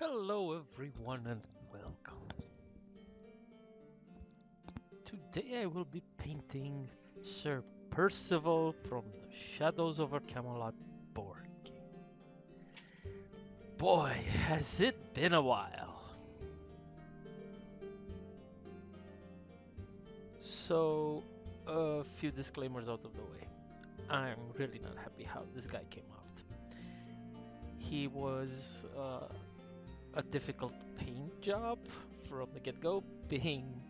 Hello everyone and welcome. Today I will be painting Sir Percival from the Shadows over Camelot board game. Boy, has it been a while. So, a few disclaimers out of the way. I'm really not happy how this guy came out. He was a difficult paint job from the get-go, being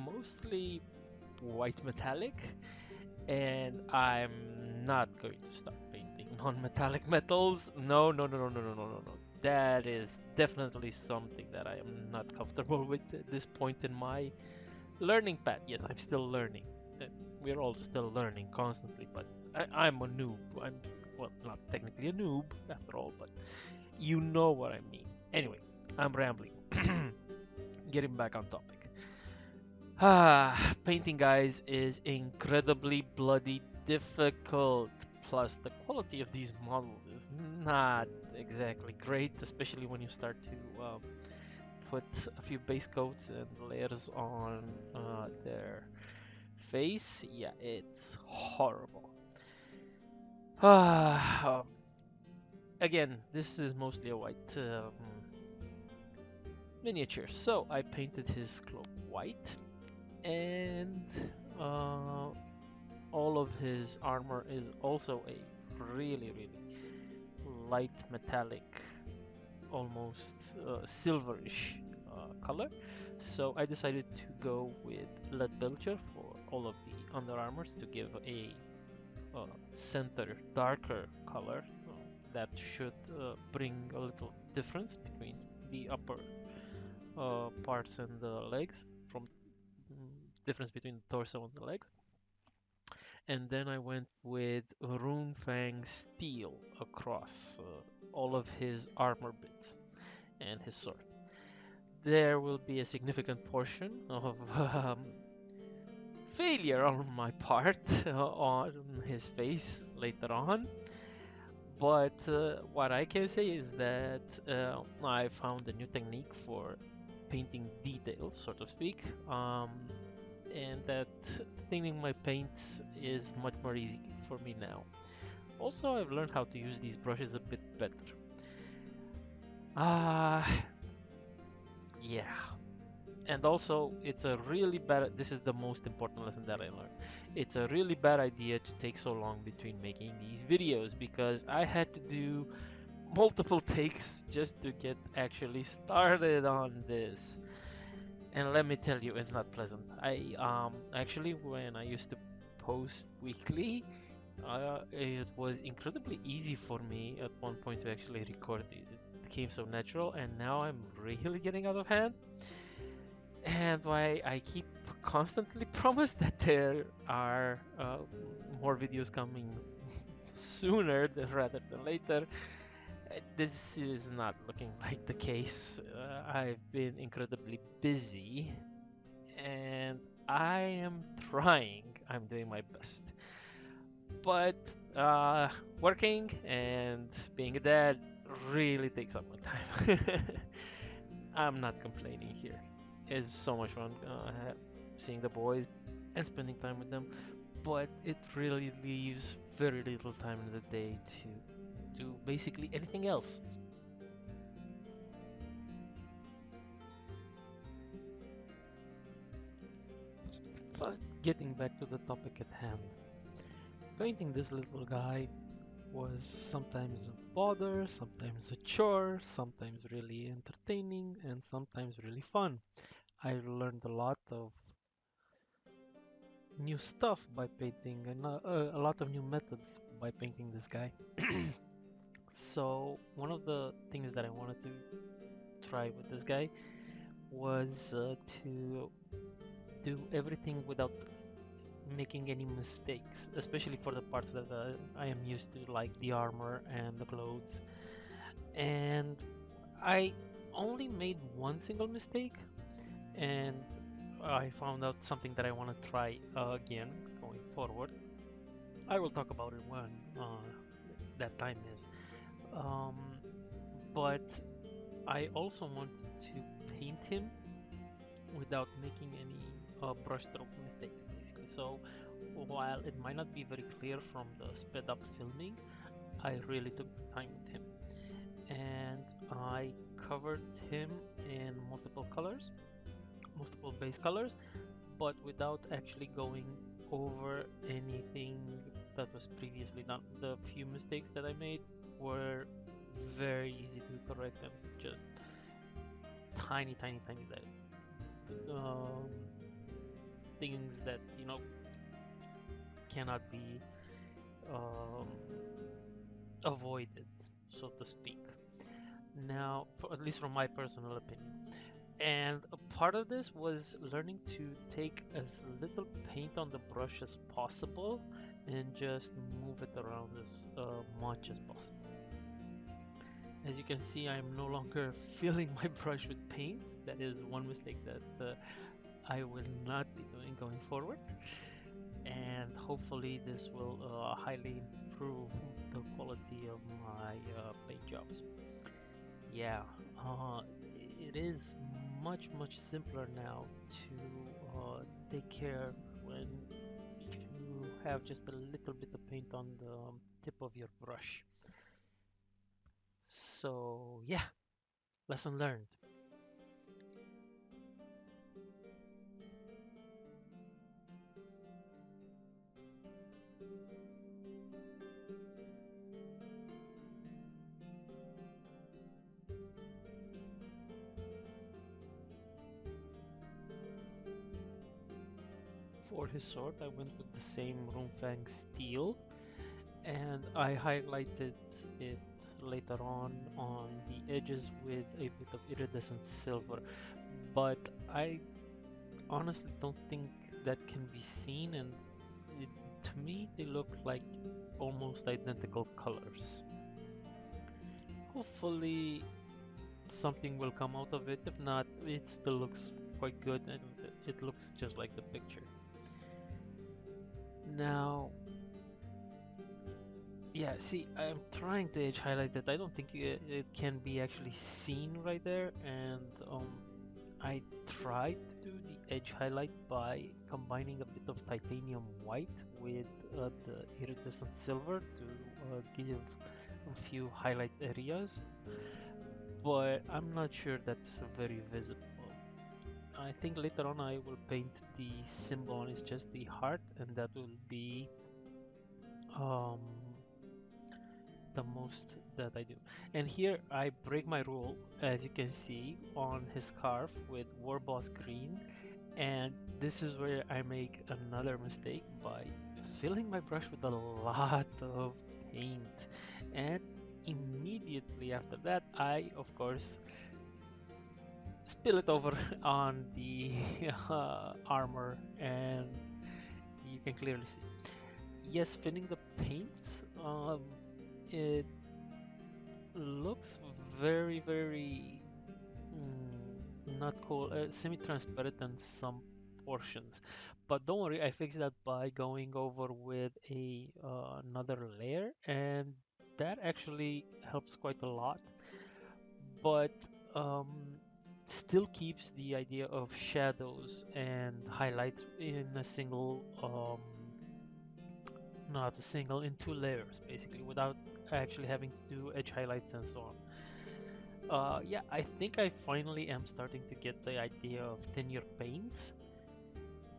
mostly white metallic, and I'm not going to start painting non-metallic metals. No, no, no, no, no, no, no, no, no. That is definitely something that I am not comfortable with at this point in my learning path. Yes, I'm still learning. We're all still learning constantly, but I'm a noob. I'm, well, not technically a noob after all, but you know what I mean. Anyway, I'm rambling. Getting back on topic. Painting, guys, is incredibly bloody difficult. Plus, the quality of these models is not exactly great, especially when you start to put a few base coats and layers on their face. Yeah, it's horrible. Ah, again, this is mostly a white miniature, so I painted his cloak white and uh, all of his armor is also a really light metallic, almost silverish color. So I decided to go with lead belcher for all of the under armors to give a center darker color that should bring a little difference between the upper parts and the legs, from difference between the torso and the legs. And then I went with Runefang Steel across all of his armor bits and his sword. There will be a significant portion of failure on my part on his face later on, but what I can say is that I found a new technique for painting details, so to speak, and that thinning my paints is much more easy for me now. Also, I've learned how to use these brushes a bit better. Ah, yeah. And also, it's a really bad, this is the most important lesson that I learned. It's a really bad idea to take so long between making these videos, because I had to do multiple takes just to get actually started on this. And let me tell you, it's not pleasant. I actually, when I used to post weekly, it was incredibly easy for me at one point to actually record these. It became so natural, and now I'm really getting out of hand. And why I keep constantly promise that there are more videos coming sooner rather than later. This is not looking like the case. I've been incredibly busy, and I am trying. I'm doing my best. But working and being a dad really takes up my time. I'm not complaining here. It's so much fun seeing the boys and spending time with them, but it really leaves very little time in the day to do basically anything else. But getting back to the topic at hand, painting this little guy was sometimes a bother, sometimes a chore, sometimes really entertaining, and sometimes really fun. I learned a lot of new stuff by painting and a lot of new methods by painting this guy. So one of the things that I wanted to try with this guy was to do everything without making any mistakes, especially for the parts that I am used to, like the armor and the clothes. And I only made one single mistake, and I found out something that I want to try again going forward. I will talk about it when that time is. Um, but I also wanted to paint him without making any brushstroke mistakes, basically. So while it might not be very clear from the sped up filming, I really took the time with him. And I covered him in multiple colors, multiple base colors, but without actually going over anything that was previously done. The few mistakes that I made were very easy to correct them, just tiny, tiny, tiny um, things that cannot be um, avoided, so to speak. Now, for, at least from my personal opinion. And a part of this was learning to take as little paint on the brush as possible and just move it around as much as possible. As you can see, I'm no longer filling my brush with paint. That is one mistake that I will not be doing going forward. And hopefully this will highly improve the quality of my paint jobs. Yeah, it is much, much simpler now to take care when you have just a little bit of paint on the tip of your brush. So yeah, lesson learned. For his sword, I went with the same Runefang steel, and I highlighted it later on the edges with a bit of iridescent silver. But I honestly don't think that can be seen, and it, to me they look like almost identical colors. Hopefully something will come out of it. If not, it still looks quite good and it looks just like the picture. Now, yeah, see, I'm trying to edge highlight it. I don't think it can be actually seen right there, and I tried to do the edge highlight by combining a bit of titanium white with the iridescent silver to give a few highlight areas, but I'm not sure that's very visible. I think later on I will paint the symbol on its chest, the heart, and that will be um, the most that I do. And here I break my rule, as you can see on his scarf with War Boss Green. And this is where I make another mistake by filling my brush with a lot of paint. And immediately after that, I, of course, spill it over on the armor, and you can clearly see. Yes, filling the paint, it looks very, very not cool, semi-transparent in some portions. But don't worry, I fixed that by going over with a another layer, and that actually helps quite a lot. But um, still keeps the idea of shadows and highlights in a single, not a single, in two layers, basically, without actually having to do edge highlights and so on. Yeah, I think I finally am starting to get the idea of thinner paints.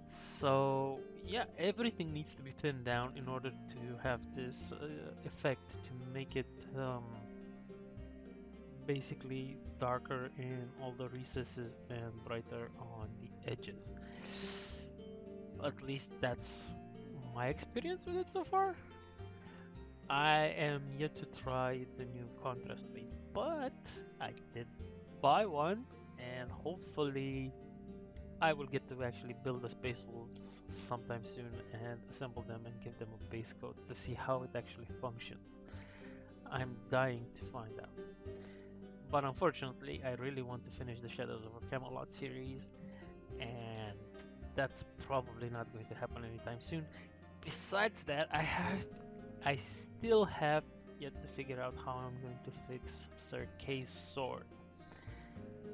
So yeah, everything needs to be thinned down in order to have this effect to make it basically darker in all the recesses and brighter on the edges. At least that's my experience with it so far. I am yet to try the new contrast paints, but I did buy one, and hopefully I will get to actually build the Space Wolves sometime soon and assemble them and give them a base coat to see how it actually functions. I'm dying to find out. But unfortunately, I really want to finish the Shadows over Camelot series, and that's probably not going to happen anytime soon. Besides that, I still have yet to figure out how I'm going to fix Sir Kay's sword.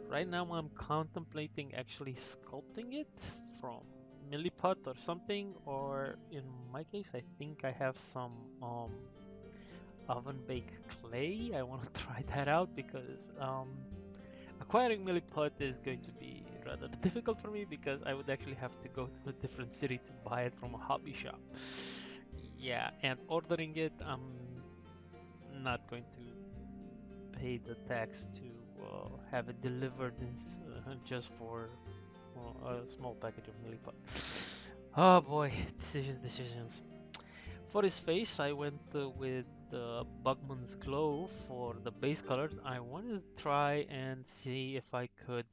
Right now I'm contemplating actually sculpting it from milliput or something, or in my case, I think I have some oven baked clay. I want to try that out because acquiring milliput is going to be rather difficult for me because I would actually have to go to a different city to buy it from a hobby shop. Yeah, and ordering it, I'm not going to pay the tax to have it delivered just for a small package of milliput. Oh boy, decisions, decisions. For his face, I went with the Bugman's Glow for the base color. I wanted to try and see if I could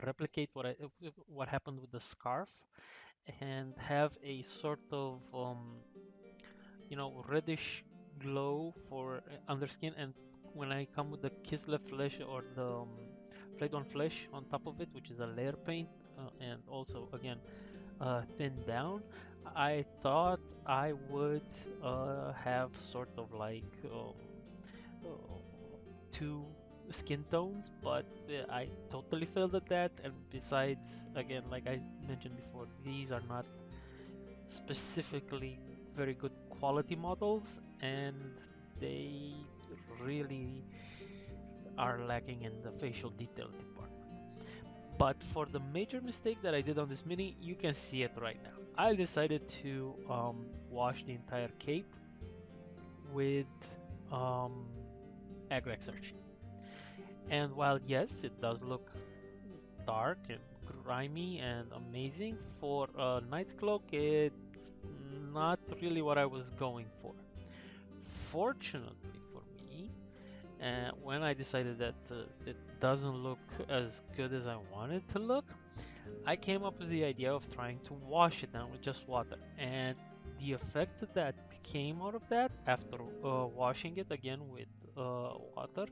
replicate what happened with the scarf and have a sort of reddish glow for underskin. And when I come with the Kislev flesh or the Flayed One flesh on top of it, which is a layer paint, and also again thinned down, I thought I would have sort of like uh, two skin tones, but I totally failed at that. And besides, again, like I mentioned before, these are not specifically very good quality models, and they really are lacking in the facial detail department. But for the major mistake that I did on this mini, you can see it right now. I decided to wash the entire cape with um, Agrex Archie. And while yes, it does look dark and grimy and amazing, for a Knight's Cloak, it's not really what I was going for. Fortunately for me, when I decided that it doesn't look as good as I want it to look, I came up with the idea of trying to wash it down with just water. And the effect that came out of that after washing it again with water,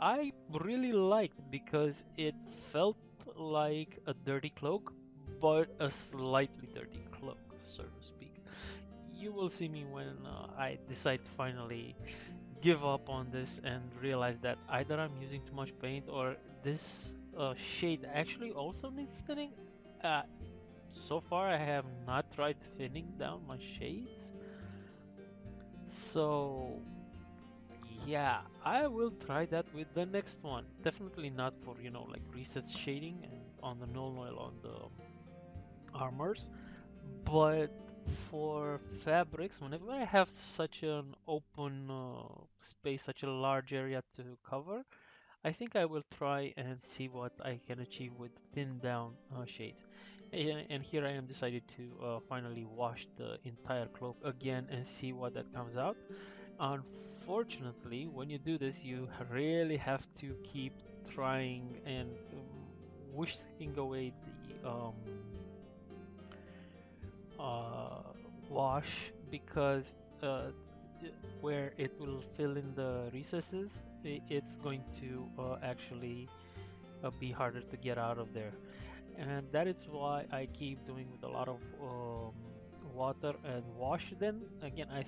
I really liked because it felt like a dirty cloak, but a slightly dirty cloak, so to speak. You will see me when I decide to finally give up on this and realize that either I'm using too much paint or this shade actually also needs thinning. Uh, so far, I have not tried thinning down my shades, so yeah, I will try that with the next one. Definitely not for, like recessed shading and on the null oil on the armors, but for fabrics, whenever I have such an open space, such a large area to cover, I think I will try and see what I can achieve with thin down shades. And here I am decided to finally wash the entire cloak again and see what that comes out. Unfortunately, when you do this, you really have to keep trying and whisking away the uh, wash because where it will fill in the recesses, it's going to actually be harder to get out of there. And that is why I keep doing with a lot of water and wash. Then again, I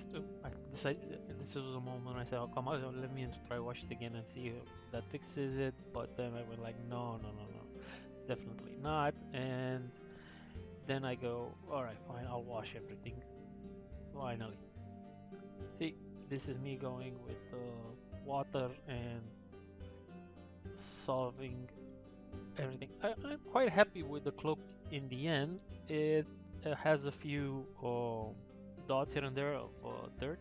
decided this was a moment I said, "Oh come on, let me try wash it again and see if that fixes it." But then I went like, "No, no, no, no, definitely not." And then I go, "All right, fine, I'll wash everything." Finally, see, this is me going with water and solving everything. I'm quite happy with the cloak in the end. It has a few dots here and there of dirt,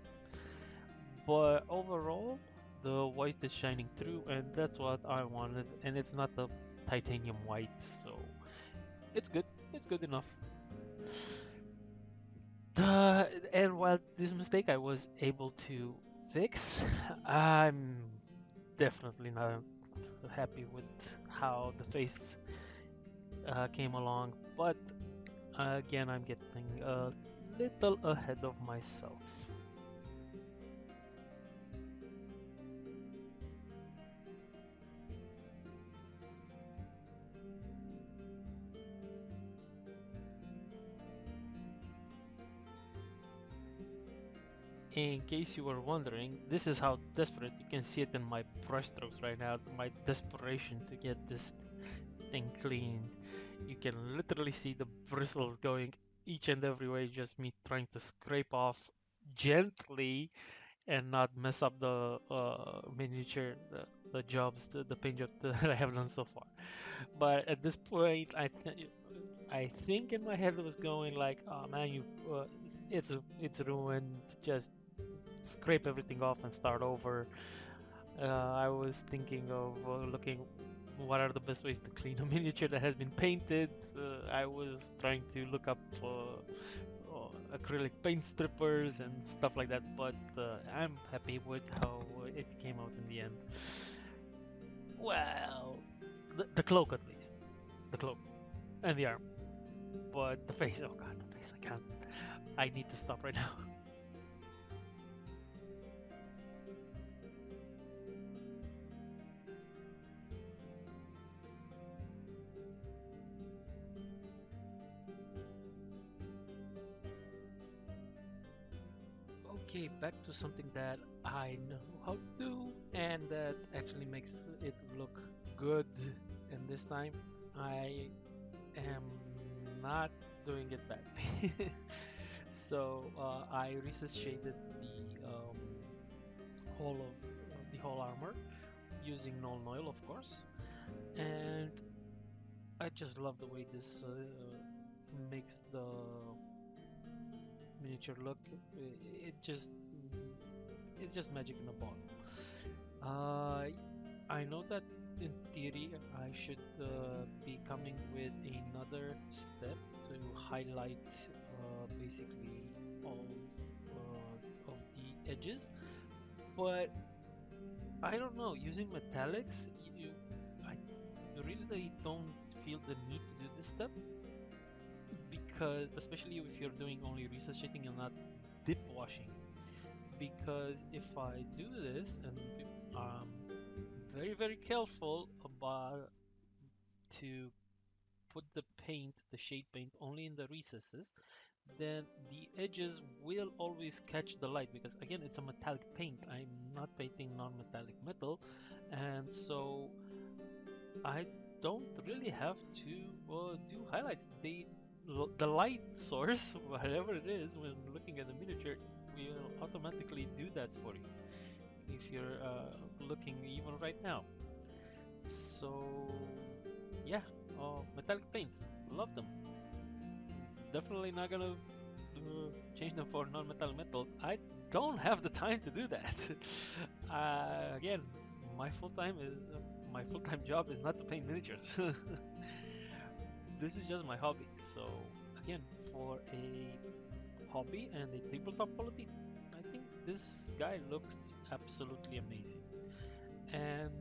but overall, the white is shining through, and that's what I wanted. And it's not the titanium white, so it's good. It's good enough. And while this mistake I was able to fix, I'm definitely not happy with how the face came along, but again, I'm getting a little ahead of myself. In case you were wondering, this is how desperate you can see it in my brushstrokes right now. My desperation to get this thing cleaned. You can literally see the bristles going each and every way, just me trying to scrape off gently and not mess up the miniature, the jobs, the paint job that I have done so far. But at this point, I think in my head it was going like, oh man, it's ruined. Just scrape everything off and start over. I was thinking of looking what are the best ways to clean a miniature that has been painted. I was trying to look up acrylic paint strippers and stuff like that, but I'm happy with how it came out in the end. Well, the cloak at least. The cloak and the arm. But the face, oh god, the face, I can't. I need to stop right now. Okay, back to something that I know how to do and that actually makes it look good. And this time I am not doing it badly. So I recess shaded the whole armor using null oil, of course, and I just love the way this makes the miniature look. It just it's just magic in a bottle. Uh, I know that in theory I should be coming with another step to highlight basically all of the edges, but I don't know. Using metallics, I really don't feel the need to do this step because, especially if you're doing only recess shading and not dip washing, because if I do this and very very careful about to put the paint, the shade paint, only in the recesses, then the edges will always catch the light because again it's a metallic paint. I'm not painting non-metallic metal, and so I don't really have to do highlights. The light source, whatever it is, when looking at the miniature, will automatically do that for you if you're looking even right now. So yeah, metallic paints, love them. Definitely not gonna change them for non-metallic metals. I don't have the time to do that. Again, my full-time job is not to paint miniatures. This is just my hobby. So again, for a hobby and a tabletop quality, I think this guy looks absolutely amazing. And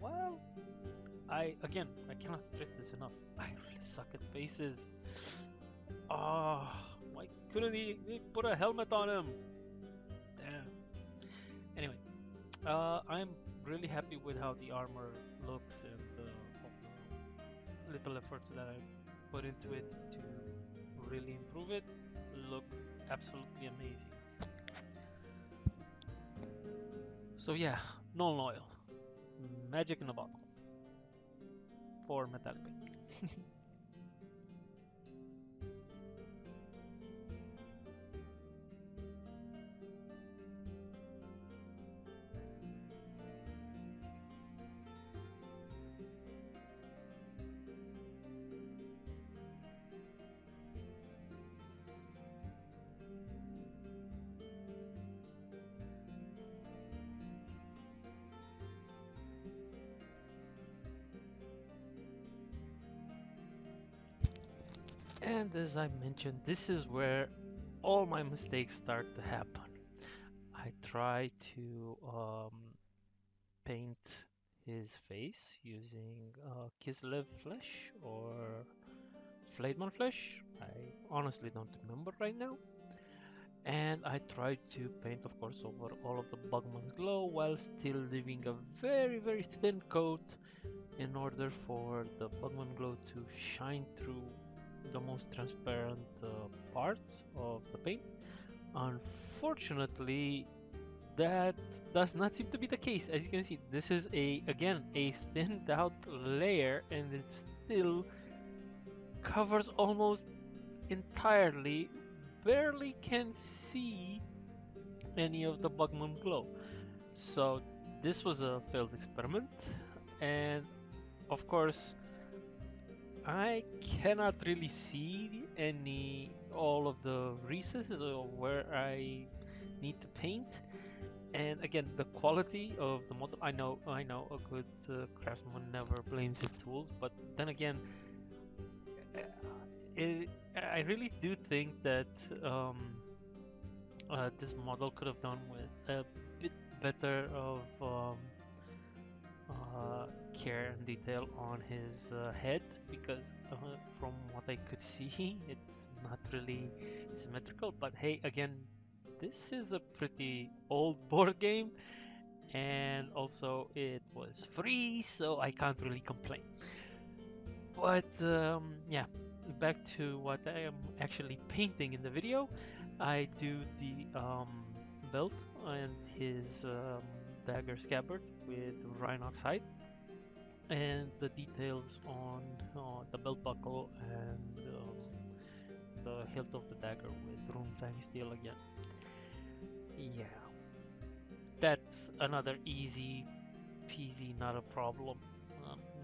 well, I cannot stress this enough. I really suck at faces. Oh, why couldn't he put a helmet on him? Damn. Anyway, I'm really happy with how the armor looks and all the little efforts that I put into it to really improve it. Look absolutely amazing. So yeah, null oil, magic in a bottle for metallic paint. And as I mentioned, this is where all my mistakes start to happen. I try to paint his face using Kislev flesh or Flaidman flesh. I honestly don't remember right now. And I tried to paint, of course, over all of the Bugman's glow while still leaving a very, very thin coat in order for the Bugman glow to shine through the most transparent parts of the paint. Unfortunately, that does not seem to be the case. As you can see, this is again a thinned out layer, and it still covers almost entirely, barely can see any of the Bugman glow. So this was a failed experiment, and of course I cannot really see any all of the recesses or where I need to paint. And again, the quality of the model, I know a good craftsman never blames his tools, but then again, it, I really do think that this model could have done with a bit better of care and detail on his head, because from what I could see, it's not really symmetrical. But hey, again, this is a pretty old board game, and also it was free, so I can't really complain. But yeah, back to what I am actually painting in the video. I do the belt and his dagger scabbard with Rhinox hide, and the details on the belt buckle and the hilt of the dagger with Runefang steel again. Yeah, that's another easy peasy, not a problem.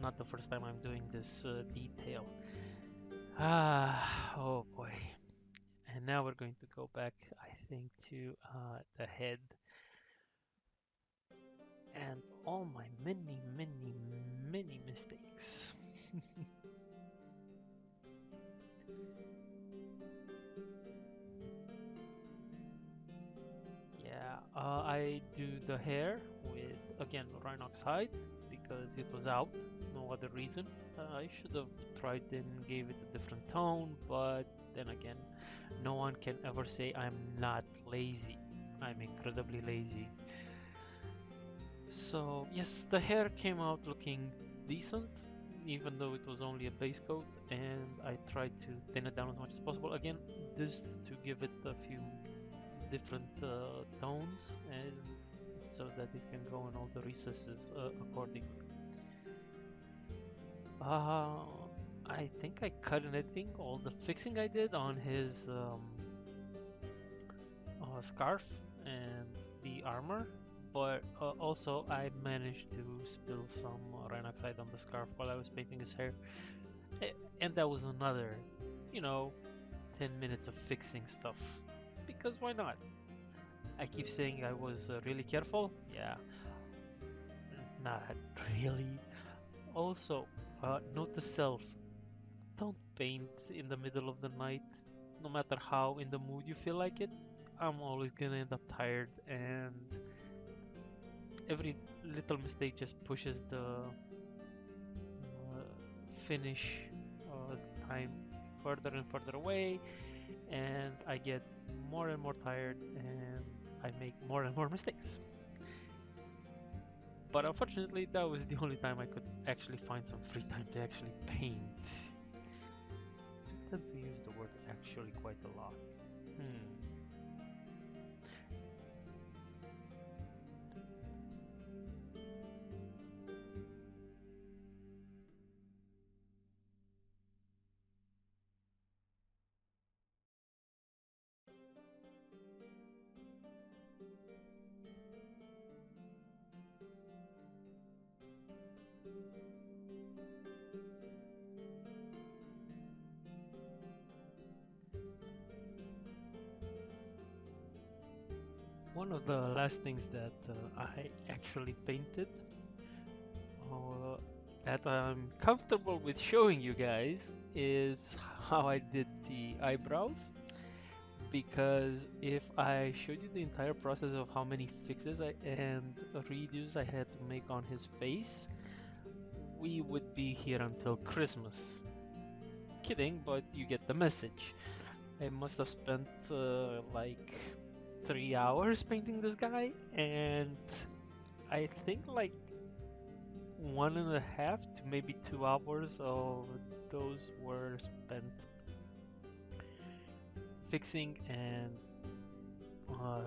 Not the first time I'm doing this detail. Oh boy. And now we're going to go back, I think, to the head and all my many mistakes. Yeah, I do the hair with, again, Rhinox hide because it was out, no other reason. I should have tried and gave it a different tone, but then again, no one can ever say I'm not lazy. I'm incredibly lazy. So yes, the hair came out looking decent, even though it was only a base coat, and I tried to thin it down as much as possible. Again, this to give it a few different tones, and so that it can go in all the recesses accordingly. Uh, I think I cut and editing all the fixing I did on his scarf and the armor, but also I managed to spill some Rhinoxide on the scarf while I was painting his hair. And that was another, you know, 10 minutes of fixing stuff. Because why not? I keep saying I was really careful. Yeah, not really. Also, note to self, don't paint in the middle of the night, no matter how in the mood you feel like it. I'm always gonna end up tired, and every little mistake just pushes the finish time further and further away, and I get more and more tired, and I make more and more mistakes. But unfortunately, that was the only time I could actually find some free time to actually paint. I tend to use the word actually quite a lot. Hmm. One of the last things that I actually painted, uh, that I'm comfortable with showing you guys, is how I did the eyebrows. Because if I showed you the entire process of how many fixes and redos I had to make on his face, we would be here until Christmas. Kidding, but you get the message. I must have spent like 3 hours painting this guy, and I think like 1.5 to maybe 2 hours of those were spent fixing and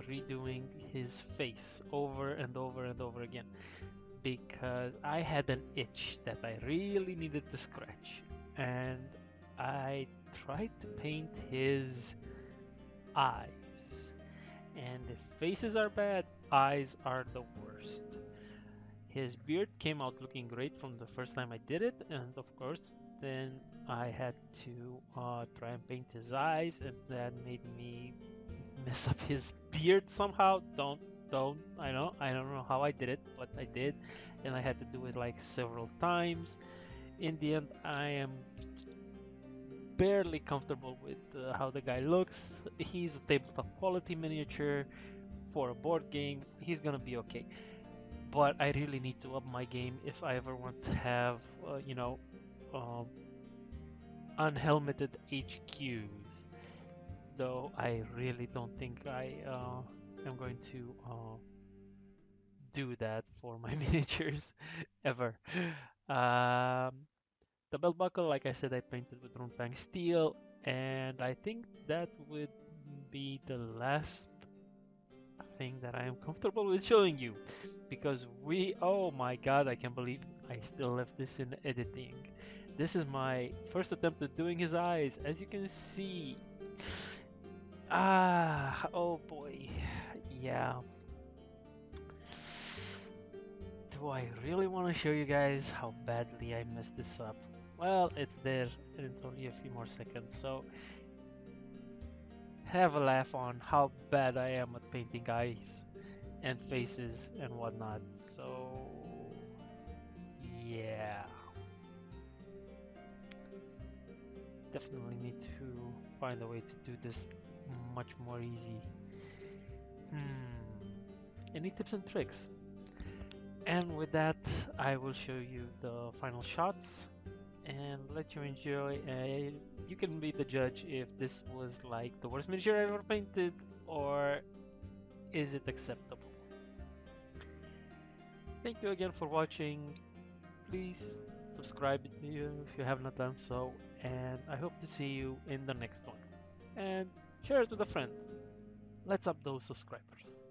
redoing his face over and over and over again because I had an itch that I really needed to scratch, and I tried to paint his eyes. And if faces are bad, eyes are the worst. His beard came out looking great from the first time I did it, and of course, then I had to try and paint his eyes, and that made me mess up his beard somehow. I don't know how I did it, but I did, and I had to do it like several times. In the end, I am barely comfortable with how the guy looks. He's a tabletop quality miniature for a board game. He's gonna be okay, but I really need to up my game if I ever want to have, um, unhelmeted HQs. Though I really don't think I am going to do that for my miniatures ever. Um, the belt buckle, like I said, I painted with Runefang steel, and I think that would be the last thing that I am comfortable with showing you because oh my god, I can't believe I still left this in editing. This is my first attempt at doing his eyes. As you can see, oh boy, yeah. Do I really want to show you guys how badly I messed this up? Well, it's there and it's only a few more seconds, so have a laugh on how bad I am at painting eyes and faces and whatnot. So, yeah, definitely need to find a way to do this much more easy. Hmm. Any tips and tricks? And with that, I will show you the final shots and let you enjoy. You can be the judge if this was like the worst miniature I ever painted or is it acceptable. Thank you again for watching. Please subscribe if you have not done so, and I hope to see you in the next one. And share it with a friend. Let's up those subscribers.